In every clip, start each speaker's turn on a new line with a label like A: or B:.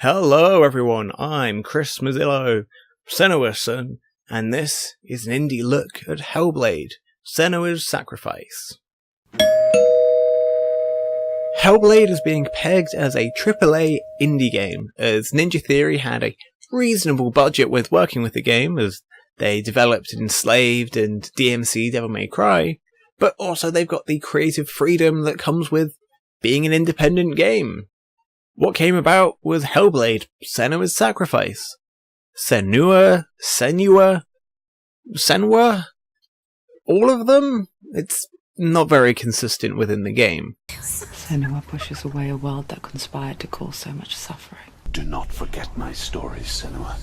A: Hello everyone, I'm Chris Mazzillo, Senua's son, and this is an indie look at Hellblade, Senua's Sacrifice. Hellblade is being pegged as a AAA indie game, as Ninja Theory had a reasonable budget with working with the game, as they developed Enslaved and DMC Devil May Cry, but also they've got the creative freedom that comes with being an independent game. What came about was Hellblade, Senua's Sacrifice. Senua? All of them? It's not very consistent within the game.
B: Senua pushes away a world that conspired to cause so much suffering.
C: Do not forget my stories, Senua.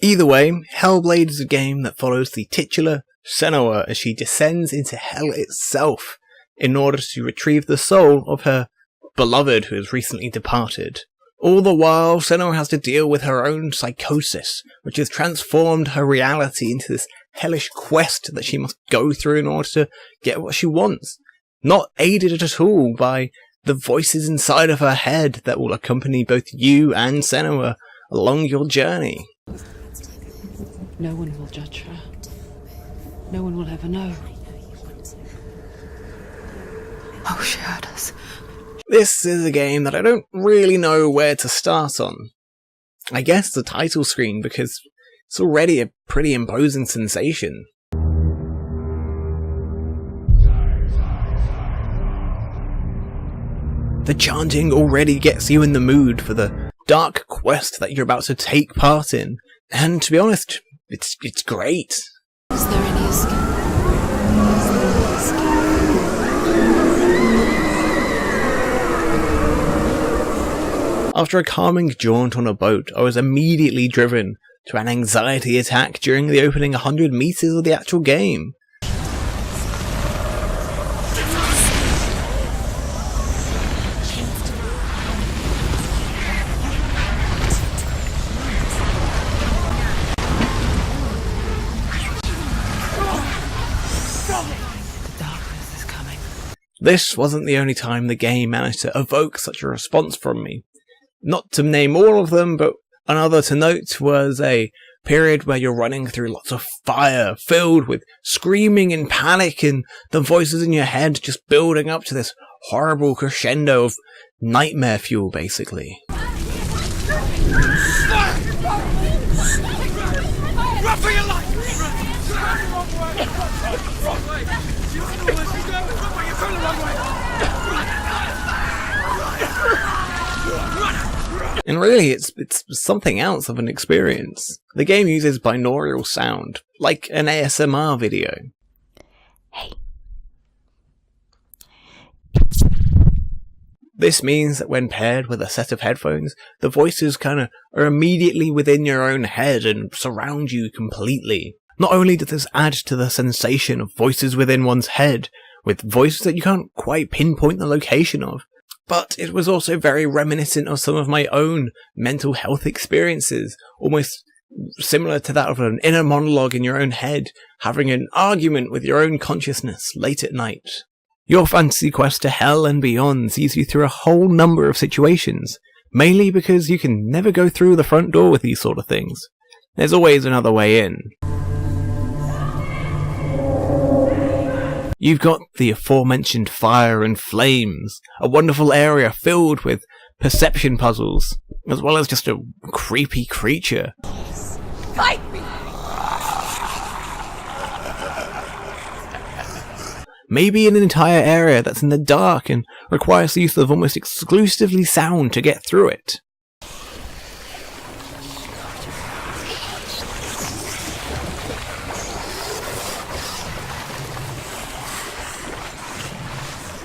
A: Either way, Hellblade is a game that follows the titular Senua as she descends into hell itself in order to retrieve the soul of her beloved who has recently departed. All the while, Senua has to deal with her own psychosis, which has transformed her reality into this hellish quest that she must go through in order to get what she wants. Not aided at all by the voices inside of her head that will accompany both you and Senua along your journey.
B: No one will judge her. No one will ever know. Oh, she hurt us.
A: This is a game that I don't really know where to start on. I guess the title screen, because it's already a pretty imposing sensation. The chanting already gets you in the mood for the dark quest that you're about to take part in, and to be honest, it's great.
B: Is there any escape?
A: After a calming jaunt on a boat, I was immediately driven to an anxiety attack during the opening 100 meters of the actual game.
B: The darkness is coming.
A: This wasn't the only time the game managed to evoke such a response from me. Not to name all of them, but another to note was a period where you're running through lots of fire, filled with screaming and panic, and the voices in your head just building up to this horrible crescendo of nightmare fuel, basically.
D: Run for your life! Wrong way! You don't know where she's going! Wrong way! You're going the wrong way!
A: And really, it's something else of an experience. The game uses binaural sound, like an ASMR video.
B: Hey.
A: This means that when paired with a set of headphones, the voices are immediately within your own head and surround you completely. Not only does this add to the sensation of voices within one's head, with voices that you can't quite pinpoint the location of, but it was also very reminiscent of some of my own mental health experiences, almost similar to that of an inner monologue in your own head, having an argument with your own consciousness late at night. Your fantasy quest to hell and beyond sees you through a whole number of situations, mainly because you can never go through the front door with these sort of things. There's always another way in. You've got the aforementioned fire and flames, a wonderful area filled with perception puzzles, as well as just a creepy creature.
D: Fight me!
A: Maybe an entire area that's in the dark and requires the use of almost exclusively sound to get through it.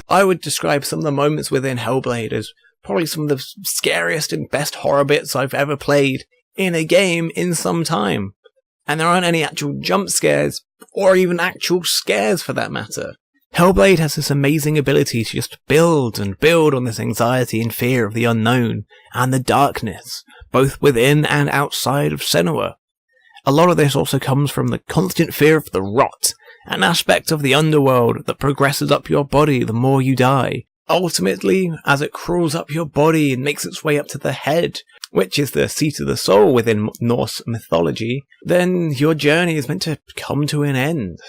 A: I would describe some of the moments within Hellblade as probably some of the scariest and best horror bits I've ever played in a game in some time. And there aren't any actual jump scares, or even actual scares for that matter. Hellblade has this amazing ability to just build and build on this anxiety and fear of the unknown, and the darkness, both within and outside of Senua. A lot of this also comes from the constant fear of the rot, an aspect of the underworld that progresses up your body the more you die. Ultimately, as it crawls up your body and makes its way up to the head, which is the seat of the soul within Norse mythology, then your journey is meant to come to an end.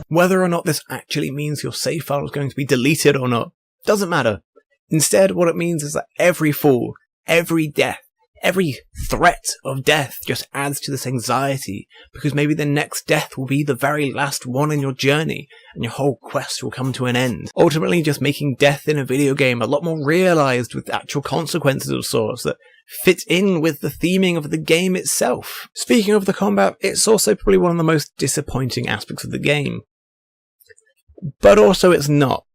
A: Whether or not this actually means your save file is going to be deleted or not, doesn't matter. Instead, what it means is that every fall, every death, every threat of death just adds to this anxiety, because maybe the next death will be the very last one in your journey, and your whole quest will come to an end. Ultimately, just making death in a video game a lot more realised with actual consequences of sorts that fit in with the theming of the game itself. Speaking of the combat, it's also probably one of the most disappointing aspects of the game. But also it's not.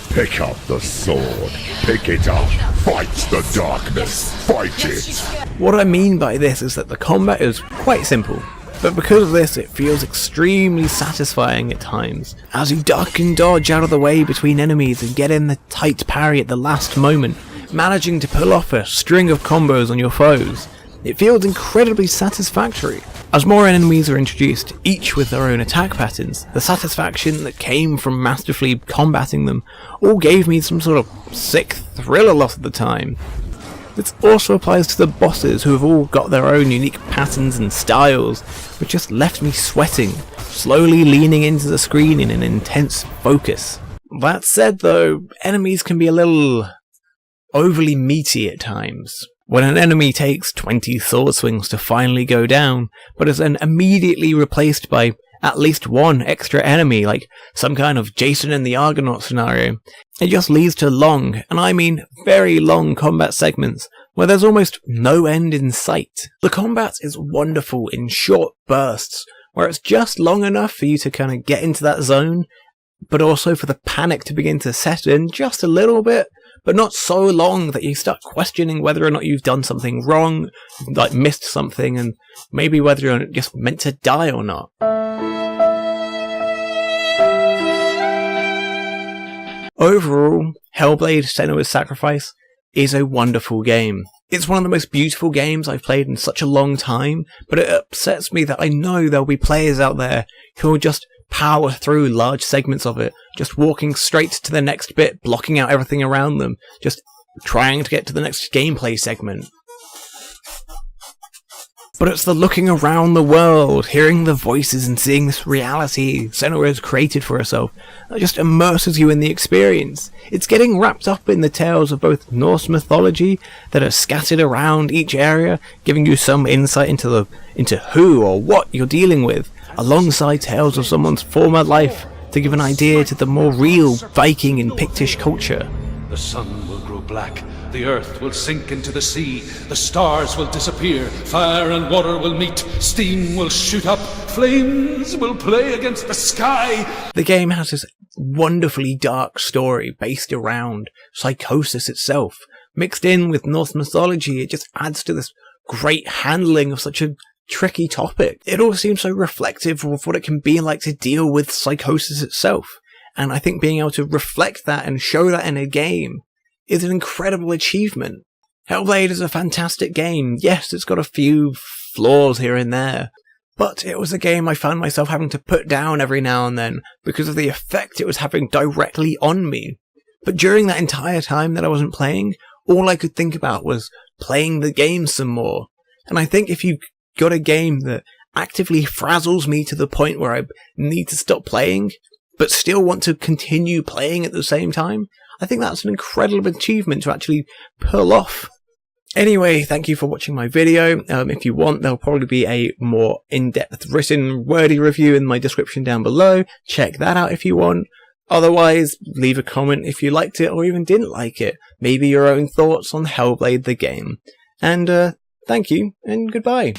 E: Pick up the sword. Pick it up. Fight the darkness. Fight it.
A: What I mean by this is that the combat is quite simple, but because of this it feels extremely satisfying at times. As you duck and dodge out of the way between enemies and get in the tight parry at the last moment, managing to pull off a string of combos on your foes. It feels incredibly satisfactory. As more enemies are introduced, each with their own attack patterns, the satisfaction that came from masterfully combating them all gave me some sort of sick thrill a lot of the time. This also applies to the bosses, who have all got their own unique patterns and styles, which just left me sweating, slowly leaning into the screen in an intense focus. That said though, enemies can be a little overly meaty at times. When an enemy takes 20 sword swings to finally go down, but is then immediately replaced by at least one extra enemy, like some kind of Jason and the Argonaut scenario, it just leads to long, and I mean very long combat segments, where there's almost no end in sight. The combat is wonderful in short bursts, where it's just long enough for you to kind of get into that zone, but also for the panic to begin to set in just a little bit, but not so long that you start questioning whether or not you've done something wrong, like missed something, and maybe whether you're just meant to die or not. Overall, Hellblade: Senua's Sacrifice is a wonderful game. It's one of the most beautiful games I've played in such a long time, but it upsets me that I know there'll be players out there who will just power through large segments of it, just walking straight to the next bit, blocking out everything around them, just trying to get to the next gameplay segment. But it's the looking around the world, hearing the voices and seeing this reality Senua has created for herself that just immerses you in the experience. It's getting wrapped up in the tales of both Norse mythology that are scattered around each area, giving you some insight into who or what you're dealing with, alongside tales of someone's former life to give an idea to the more real Viking and Pictish culture.
C: The sun will grow black, the earth will sink into the sea, the stars will disappear, fire and water will meet, steam will shoot up, flames will play against the sky.
A: The game has this wonderfully dark story based around psychosis itself. Mixed in with Norse mythology, it just adds to this great handling of such a tricky topic. It all seems so reflective of what it can be like to deal with psychosis itself, and I think being able to reflect that and show that in a game is an incredible achievement. Hellblade is a fantastic game. Yes, it's got a few flaws here and there, but it was a game I found myself having to put down every now and then because of the effect it was having directly on me. But during that entire time that I wasn't playing, all I could think about was playing the game some more. And I think if you've got a game that actively frazzles me to the point where I need to stop playing, but still want to continue playing at the same time, I think that's an incredible achievement to actually pull off. Anyway, thank you for watching my video. If you want, there'll probably be a more in-depth written, wordy review in my description down below. Check that out if you want. Otherwise, leave a comment if you liked it or even didn't like it. Maybe your own thoughts on Hellblade the game. And thank you, and goodbye.